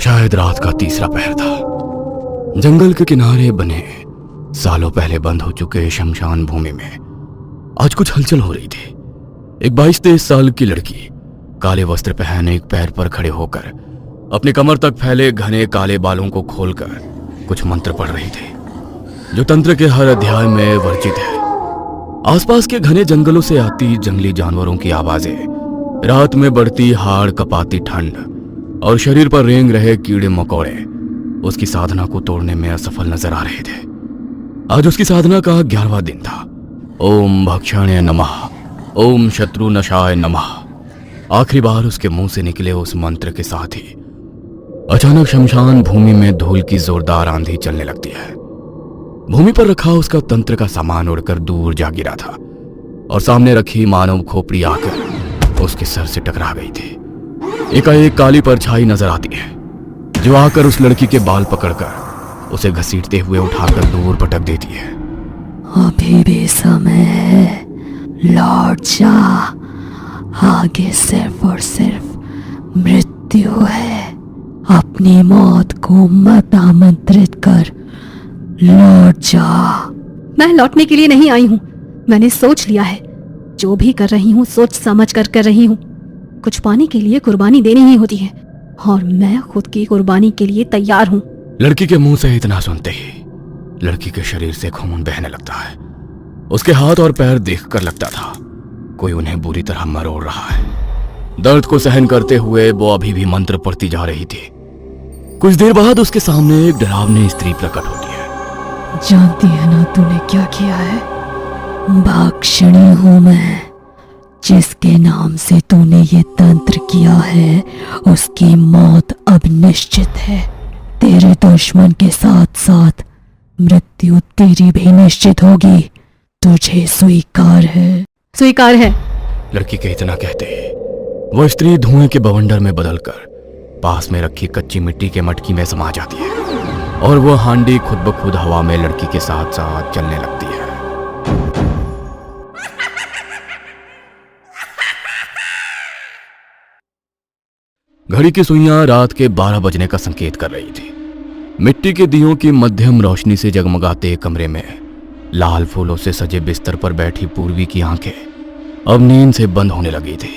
शायद रात का तीसरा पहर था। जंगल के किनारे बने सालों पहले बंद हो चुके शमशान भूमि में आज कुछ हलचल हो रही थी। एक 22-23 साल की लड़की काले वस्त्र पहने एक पैर पर खड़े होकर अपने कमर तक फैले घने काले बालों को खोलकर कुछ मंत्र पढ़ रही थी, जो तंत्र के हर अध्याय में वर्जित है। आसपास के घने जंगलों से आती जंगली जानवरों की आवाजें, रात में बढ़ती हाड़ कपाती ठंड और शरीर पर रेंग रहे कीड़े मकोड़े उसकी साधना को तोड़ने में असफल नजर आ रहे थे। आज उसकी साधना का 11वां दिन था। ओम भक्षाण्य नमः, ओम शत्रु नशाय नमः। आखिरी बार उसके मुंह से निकले उस मंत्र के साथ ही अचानक शमशान भूमि में धूल की जोरदार आंधी चलने लगती है। भूमि पर रखा उसका तंत्र का सामान उड़कर दूर जा गिरा था और सामने रखी मानव खोपड़ी आकर उसके सर से टकरा गई थी। एकाएक काली परछाई नजर आती है, जो आकर उस लड़की के बाल पकड़कर उसे घसीटते हुए उठाकर दूर पटक देती है। अभी भी समय है, लौट जा। आगे सिर्फ और सिर्फ मृत्यु है। अपनी मौत को मत आमंत्रित कर, लौट जा। मैं लौटने के लिए नहीं आई हूँ। मैंने सोच लिया है, जो भी कर रही हूँ सोच समझ कर रही हूँ। कुछ पाने के लिए कुर्बानी देनी ही होती है और मैं खुद की कुर्बानी के लिए तैयार हूँ। लड़की के मुंह से इतना सुनते ही लड़की के शरीर से खून बहने लगता है। उसके हाथ और पैर देखकर लगता था कोई उन्हें बुरी तरह मरोड़ रहा है। दर्द को सहन करते हुए वो अभी भी मंत्र पढ़ती जा रही थी। कुछ देर बाद उसके सामने एक डरावनी स्त्री प्रकट होती है। जानती है ना तूने क्या किया है? भाक्षणी हूं मैं। जिसके नाम से तूने ये तंत्र किया है उसकी मौत अब निश्चित है। तेरे दुश्मन के साथ साथ मृत्यु तेरी भी निश्चित होगी। तुझे स्वीकार है? स्वीकार है। लड़की के इतना कहते ही वो स्त्री धुएं के बवंडर में बदलकर पास में रखी कच्ची मिट्टी के मटकी में समा जाती है और वो हांडी खुद ब खुद हवा में लड़की के साथ साथ चलने लगती है। घड़ी की सुइयां रात के 12 बजने का संकेत कर रही थी। मिट्टी के दियों की मध्यम रोशनी से जगमगाते कमरे में लाल फूलों से सजे बिस्तर पर बैठी पूर्वी की आंखें अब नींद से बंद होने लगी थी।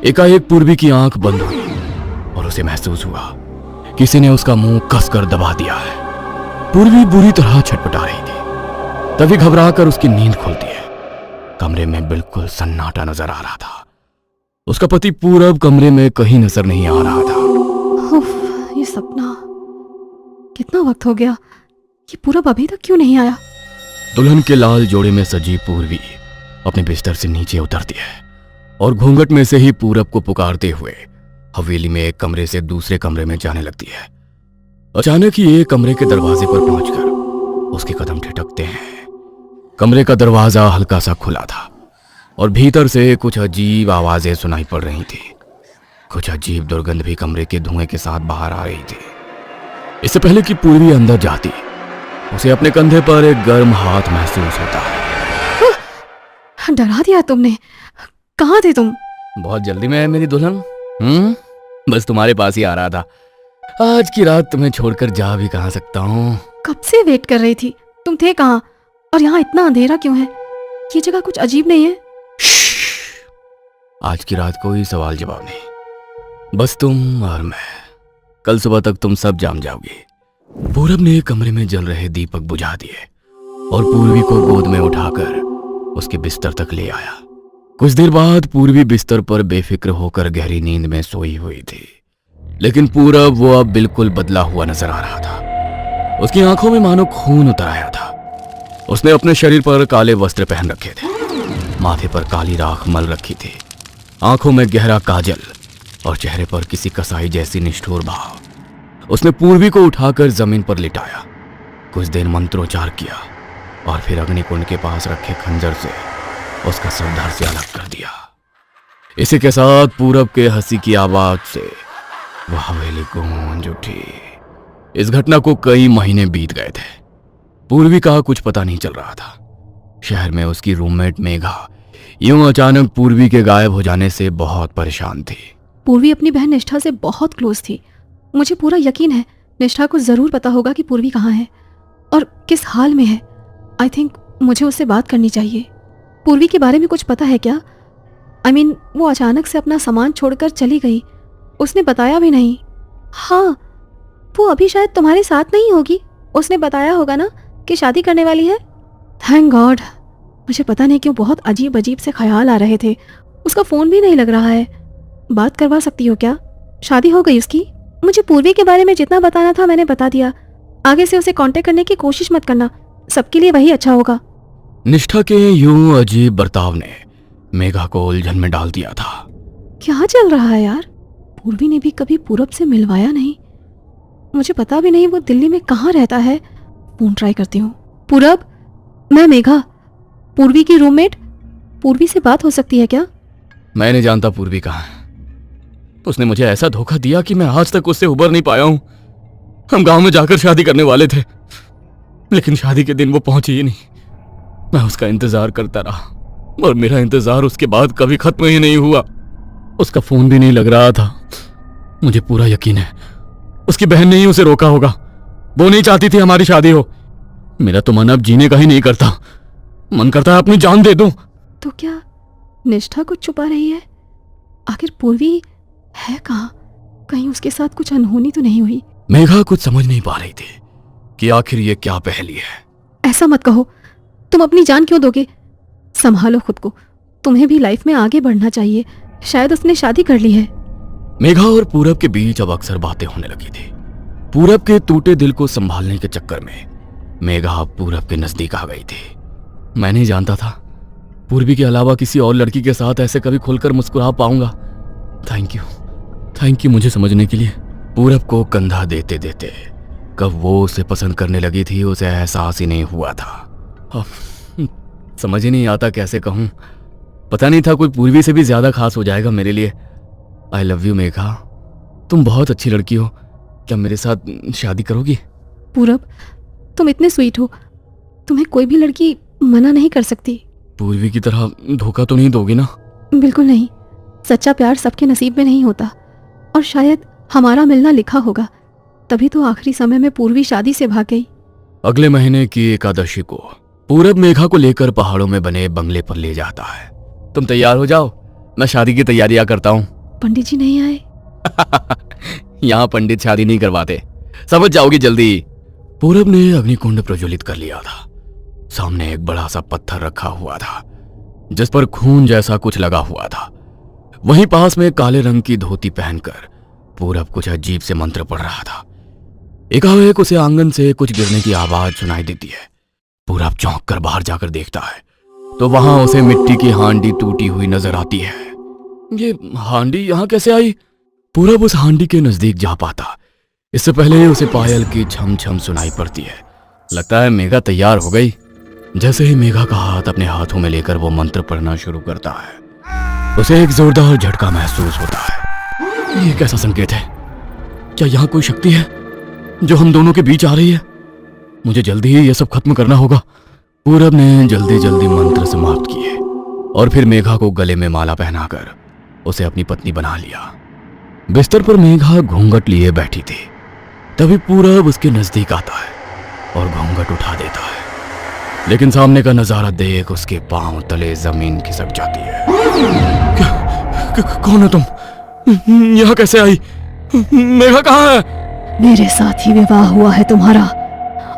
एकाएक पूर्वी की आंख बंद हुई और उसे महसूस हुआ किसी ने उसका मुंह कसकर दबा दिया है। पूर्वी बुरी तरह छटपटा रही थी। तभी घबराकर उसकी नींद खुलती है। कमरे में बिल्कुल सन्नाटा नजर आ रहा था। उसका पति पूरब कमरे में कहीं नजर नहीं आ रहा था। उफ, ये सपना। कितना वक्त हो गया, ये पूरब अभी तक क्यों नहीं आया? दुल्हन के लाल जोड़े में सजी पूर्वी अपने बिस्तर से नीचे उतरती है और घूंघट में से ही पूरब को पुकारते हुए हवेली में एक कमरे से दूसरे कमरे में जाने लगती है। अचानक ही एक कमरे के दरवाजे पर पहुंचकर उसके कदम ठिठकते हैं। कमरे का दरवाजा हल्का सा खुला था और भीतर से कुछ अजीब आवाजें सुनाई पड़ रही थी। कुछ अजीब दुर्गंध भी कमरे के धुएं के साथ बाहर आ रही थी। इससे पहले कि पूर्वी अंदर जाती, उसे अपने कंधे पर एक गर्म हाथ महसूस होता है। डरा दिया तुमने। कहाँ थे तुम? बहुत जल्दी में है मेरी दुल्हन। बस तुम्हारे पास ही आ रहा था। आज की रात तुम्हें छोड़कर जा भी कहाँ सकता हूँ। कब से वेट कर रही थी। तुम थे कहाँ और यहाँ इतना अंधेरा क्यों है? ये जगह कुछ अजीब नहीं है? आज की रात कोई सवाल जवाब नहीं, बस तुम और मैं। कल सुबह तक तुम सब जान जाओगे। पूरब ने कमरे में जल रहे दीपक बुझा दिए और पूर्वी को गोद में उठाकर उसके बिस्तर तक ले आया। कुछ देर बाद पूर्वी बिस्तर पर बेफिक्र होकर गहरी नींद में सोई हुई थी, लेकिन पूरब वो अब बिल्कुल बदला हुआ नजर आ रहा था। उसकी आंखों में मानो खून उतर आया था। उसने अपने शरीर पर काले वस्त्र पहन रखे थे, माथे पर काली राख मल रखी थी, आंखों में गहरा काजल और चेहरे पर किसी कसाई जैसी निष्ठुर भाव। उसने पूर्वी को उठाकर जमीन पर लिटाया, कुछ देर मंत्रोच्चार किया और फिर अग्निकुंड के पास रखे खंजर से उसका सर धड़ से अलग कर दिया। इसी के साथ पूरब के हंसी की आवाज से वह हवेली गूंज उठी। इस घटना को कई महीने बीत गए थे। पूर्वी का कुछ पता नहीं चल रहा था। शहर में उसकी रूममेट मेघा यूं अचानक पूर्वी के गायब हो जाने से बहुत परेशान थी। पूर्वी अपनी बहन निष्ठा से बहुत क्लोज थी मुझे पूरा यकीन है निष्ठा को जरूर पता होगा कि पूर्वी कहाँ है और किस हाल में है। आई थिंक मुझे उससे बात करनी चाहिए। पूर्वी के बारे में कुछ पता है क्या? आई मीन वो अचानक से अपना सामान छोड़कर चली गई, उसने बताया भी नहीं। हाँ, वो अभी शायद तुम्हारे साथ नहीं होगी, उसने बताया होगा ना कि शादी करने वाली है। Thank God. मुझे पता नहीं क्यों बहुत अजीब अजीब से ख्याल आ रहे थे। उसका फ़ोन भी नहीं लग रहा है। बात करवा सकती हो क्या? शादी हो गई उसकी? मुझे पूर्वी के बारे में जितना बताना था मैंने बता दिया। आगे से उसे कांटेक्ट करने की कोशिश मत करना, सबके लिए वही अच्छा होगा। निष्ठा के यूं अजीब बर्ताव ने मेघा को उलझन में डाल दिया था। क्या चल रहा है यार? पूर्वी ने भी कभी पूरब से मिलवाया नहीं। मुझे पता भी नहीं वो दिल्ली में कहाँ रहता है। फोन ट्राई करती हूँ। पूरब, मैं मेघा, पूर्वी की रूममेट। पूर्वी से बात हो सकती है क्या? मैं नहीं जानता पूर्वी कहाँ है। उसने मुझे ऐसा धोखा दिया कि मैं आज तक उससे उबर नहीं पाया हूं। हम गांव में जाकर शादी करने वाले थे, लेकिन शादी के दिन वो पहुंची ही नहीं। मैं उसका इंतजार करता रहा और मेरा इंतजार उसके बाद कभी खत्म ही नहीं हुआ। उसका फोन भी नहीं लग रहा था। मुझे पूरा यकीन है उसकी बहन ने ही उसे रोका होगा। वो नहीं चाहती थी हमारी शादी हो। मेरा तो मन अब जीने का ही नहीं करता। मन करता है अपनी जान दे दूं। तो क्या निष्ठा कुछ छुपा रही है? आखिर पूर्वी है कहाँ? कहीं उसके साथ कुछ अनहोनी तो नहीं हुई? मेघा कुछ समझ नहीं पा रही थी कि आखिर ये क्या पहेली है। ऐसा मत कहो, तुम अपनी जान क्यों दोगे? संभालो खुद को, तुम्हें भी लाइफ में आगे बढ़ना चाहिए। शायद उसने शादी कर ली है। मेघा और पूरब के बीच अब अक्सर बातें होने लगी थी। पूरब के टूटे दिल को संभालने के चक्कर में मेघा पूरब के नजदीक आ गई थी। मैं नहीं जानता था पूर्वी के अलावा किसी और लड़की के साथ ऐसे कभी खुलकर मुस्कुरा पाऊंगा। थैंक यू मुझे समझने के लिए। पूरब को कंधा देते देते कब वो उसे पसंद करने लगी थी उसे एहसास ही नहीं हुआ था। समझ ही नहीं आता कैसे कहूं। पता नहीं था कोई पूर्वी से भी ज्यादा खास हो जाएगा मेरे लिए। आई लव यू मेघा, तुम बहुत अच्छी लड़की हो। क्या मेरे साथ शादी करोगी? पूरब, तुम इतने स्वीट हो, तुम्हें कोई भी लड़की मना नहीं कर सकती। पूर्वी की तरह धोखा तो नहीं दोगी ना? बिल्कुल नहीं। सच्चा प्यार सबके नसीब में नहीं होता और शायद हमारा मिलना लिखा होगा, तभी तो आखिरी समय में पूर्वी शादी से भाग गई। अगले महीने की एकादशी को पूरब मेघा को लेकर पहाड़ों में बने बंगले पर ले जाता है। तुम तैयार हो जाओ, मैं शादी की तैयारियां करता हूँ। पंडित जी नहीं आए? यहाँ पंडित शादी नहीं करवाते, समझ जाओगी जल्दी। पूरब ने अग्निकुंड प्रज्वलित कर लिया था। सामने एक बड़ा सा पत्थर रखा हुआ था जिस पर खून जैसा कुछ लगा हुआ था। वहीं पास में काले रंग की धोती पहनकर पूरब कुछ अजीब से मंत्र पढ़ रहा था। एकाएक उसे आंगन से कुछ गिरने की आवाज सुनाई देती है। पूरब चौंक कर बाहर जाकर देखता है तो वहां उसे मिट्टी की हांडी टूटी हुई नजर आती है। ये हांडी यहाँ कैसे आई? पूरब उस हांडी के नजदीक जा पाता इससे पहले उसे पायल की छम छम सुनाई पड़ती है। लगता है मेघा तैयार हो गई। जैसे ही मेघा का हाथ अपने हाथों में लेकर वो मंत्र पढ़ना शुरू करता है उसे एक जोरदार झटका महसूस होता है। ये कैसा संकेत है? क्या यहाँ कोई शक्ति है जो हम दोनों के बीच आ रही है? मुझे जल्दी ही ये सब खत्म करना होगा। पूरब ने जल्दी जल्दी मंत्र समाप्त किए और फिर मेघा को गले में माला पहनाकर उसे अपनी पत्नी बना लिया। बिस्तर पर मेघा घूंघट लिए बैठी थी। तभी पूरब उसके नजदीक आता है और घूंघट उठा देता है, लेकिन सामने का नजारा देख उसके पांव तले जमीन खिसक जाती है। कौन हो तुम? यहाँ कैसे आई? मेघा कहाँ है? मेरे साथ ही विवाह हुआ है तुम्हारा।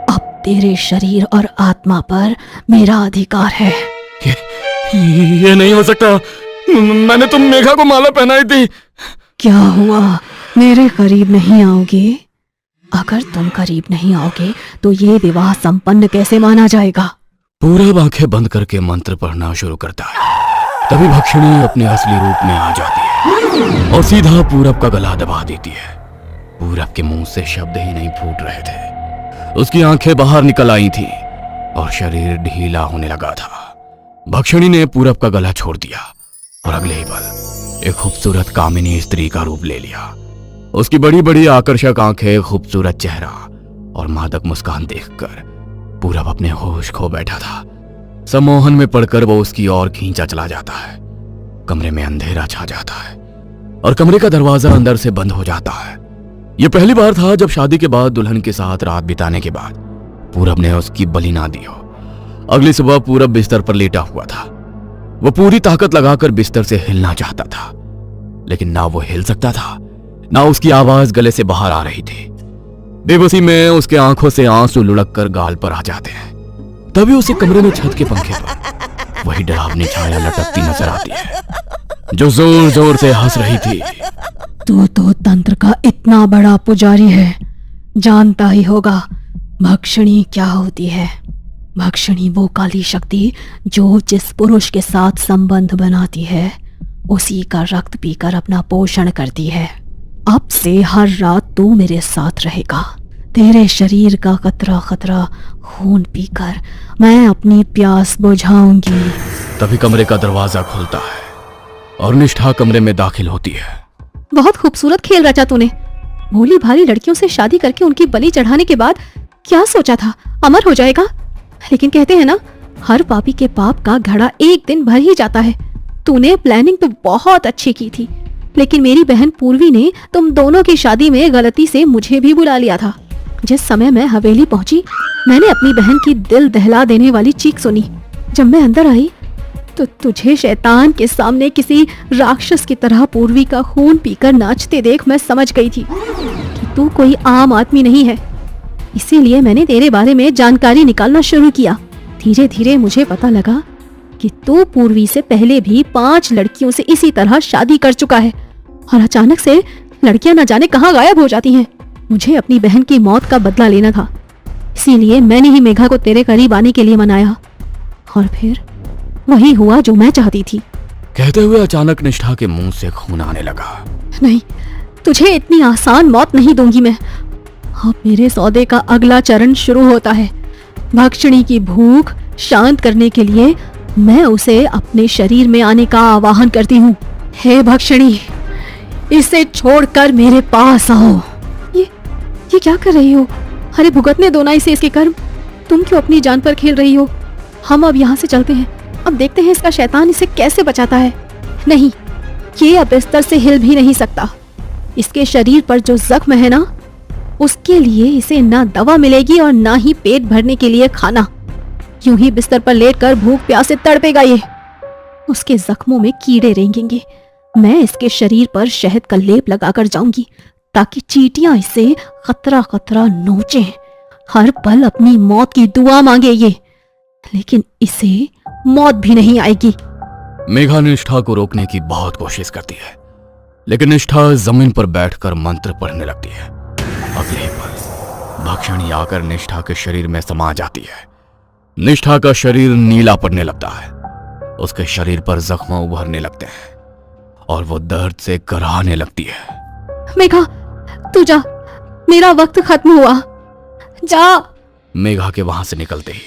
अब तेरे शरीर और आत्मा पर मेरा अधिकार है। ये नहीं हो सकता। मैंने तुम मेघा को माला पहनाई थी। क्या हुआ? मेरे करीब नहीं आओगे? अगर तुम करीब नहीं आओगे तो ये विवाह संपन्न कैसे माना जाएगा? पूरब आंखें बंद करके मंत्र पढ़ना शुरू करता है। तभी भक्षिणी अपने असली रूप में आ जाती है और सीधा पूरब का गला दबा देती है। पूरब के मुंह से शब्द ही नहीं फूट रहे थे। उसकी आंखें बाहर निकल आई थी और शरीर ढीला होने लगा था। भक्षिणी ने पूरब का गला छोड़ दिया और अगले ही पल एक खूबसूरत कामिनी स्त्री का रूप ले लिया। उसकी बड़ी बड़ी आकर्षक आंखें, खूबसूरत चेहरा और मादक मुस्कान देखकर पूरब अपने होश खो बैठा था। सम्मोहन में पड़कर वो उसकी ओर खींचा चला जाता है। कमरे में अंधेरा छा जाता है और कमरे का दरवाजा अंदर से बंद हो जाता है। यह पहली बार था जब शादी के बाद दुल्हन के साथ रात बिताने के बाद पूरब ने उसकी बलि ना दी हो। अगली सुबह पूरब बिस्तर पर लेटा हुआ था। वो पूरी ताकत लगाकर बिस्तर से हिलना चाहता था, लेकिन ना वो हिल सकता था, ना उसकी आवाज गले से बाहर आ रही थी। बेबसी में उसके आंखों से आंसू लुढ़क कर गाल पर आ जाते हैं। तभी उसे कमरे में छत के पंखे पर वही डरावनी छाया लटकती नजर आती है, जो जोर जोर से हंस रही थी। तू तो तंत्र का इतना बड़ा पुजारी है, जानता ही होगा भक्षणी क्या होती है। भक्षणी वो काली शक्ति जो जिस पुरुष के साथ संबंध बनाती है उसी का रक्त पीकर अपना पोषण करती है। अब से हर रात तू मेरे साथ रहेगा। तेरे शरीर का कतरा कतरा खून पीकर मैं अपनी प्यास बुझाऊंगी। तभी कमरे का दरवाजा खुलता है और निष्ठा कमरे में दाखिल होती है। बहुत खूबसूरत खेल रचा तूने। भोली भाली लड़कियों से शादी करके उनकी बलि चढ़ाने के बाद क्या सोचा था, अमर हो जाएगा? लेकिन कहते हैं ना, हर पापी के पाप का घड़ा एक दिन भर ही जाता है। तूने प्लानिंग तो बहुत अच्छी की थी, लेकिन मेरी बहन पूर्वी ने तुम दोनों की शादी में गलती से मुझे भी बुला लिया था। जिस समय मैं हवेली पहुंची, मैंने अपनी बहन की दिल दहला देने वाली चीख सुनी। जब मैं अंदर आई तो तुझे शैतान के सामने किसी राक्षस की तरह पूर्वी का खून पीकर नाचते देख मैं समझ गई थी कि तू कोई आम आदमी नहीं है। इसीलिए मैंने तेरे बारे में जानकारी निकालना शुरू किया। धीरे धीरे मुझे पता लगा कि तू पूर्वी से पहले भी 5 लड़कियों से इसी तरह शादी कर चुका है, और अचानक से लड़कियां न जाने कहां गायब हो जाती हैं। मुझे अपनी बहन की मौत का बदला लेना था, इसीलिए मैंने ही मेघा को तेरे करीब आने के लिए मनाया, और फिर वही हुआ जो मैं चाहती थी। कहते हुए अचानक निष्ठा के मुंह से खून आने लगा। नहीं, तुझे इतनी आसान मौत नहीं दूंगी मैं। अब मेरे सौदे का अगला चरण शुरू होता है। भक्षणी की भूख शांत करने के लिए मैं उसे अपने शरीर में आने का आवाहन करती हूँ। हे भक्षणी, इसे छोड़कर मेरे पास आओ। ये क्या कर रही हो? अरे भुगतने दो ना इसे इसके कर्म। तुम क्यों अपनी जान पर खेल रही हो? हम अब यहाँ से चलते हैं। अब देखते हैं इसका शैतान इसे कैसे बचाता है। नहीं, ये अब बिस्तर से हिल भी नहीं सकता। इसके शरीर पर जो जख्म है ना, उसके लिए इसे ना दवा मिलेगी और ना ही पेट भरने के लिए खाना। यूं ही बिस्तर पर लेटकर भूख प्यास से तड़पेगा ये। उसके जख्मों में कीड़े रेंगेंगे। मैं इसके शरीर पर शहद का लेप लगाकर जाऊंगी ताकि चींटियां इसे खतरा खतरा नोचें। हर पल अपनी मौत की दुआ मांगे ये, लेकिन इसे मौत भी नहीं आएगी। मेघा निष्ठा को रोकने की बहुत कोशिश करती है, लेकिन निष्ठा जमीन पर बैठकर मंत्र पढ़ने लगती है। अगले पल भक्षणी आकर निष्ठा के शरीर में समा जाती है। निष्ठा का शरीर नीला पड़ने लगता है। उसके शरीर पर जख्म उभरने लगते हैं और वो दर्द से कराहने लगती है। मेघा, तू जा, मेरा वक्त खत्म हुआ, जा। मेघा के वहां से निकलते ही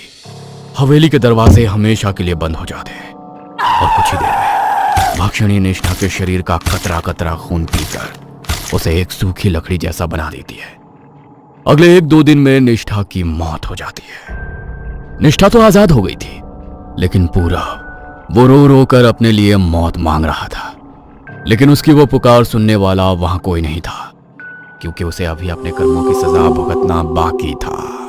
हवेली के दरवाजे हमेशा के लिए बंद हो जाते हैं और कुछ ही देर में भक्षणी निष्ठा के शरीर का कतरा कतरा खून पीकर उसे एक सूखी लकड़ी जैसा बना देती है। अगले 1-2 दिन में निष्ठा की मौत हो जाती है। निष्ठा तो आजाद हो गई थी, लेकिन पूरा वो रो रो कर अपने लिए मौत मांग रहा था। लेकिन उसकी वो पुकार सुनने वाला वहां कोई नहीं था, क्योंकि उसे अभी अपने कर्मों की सजा भुगतना बाकी था।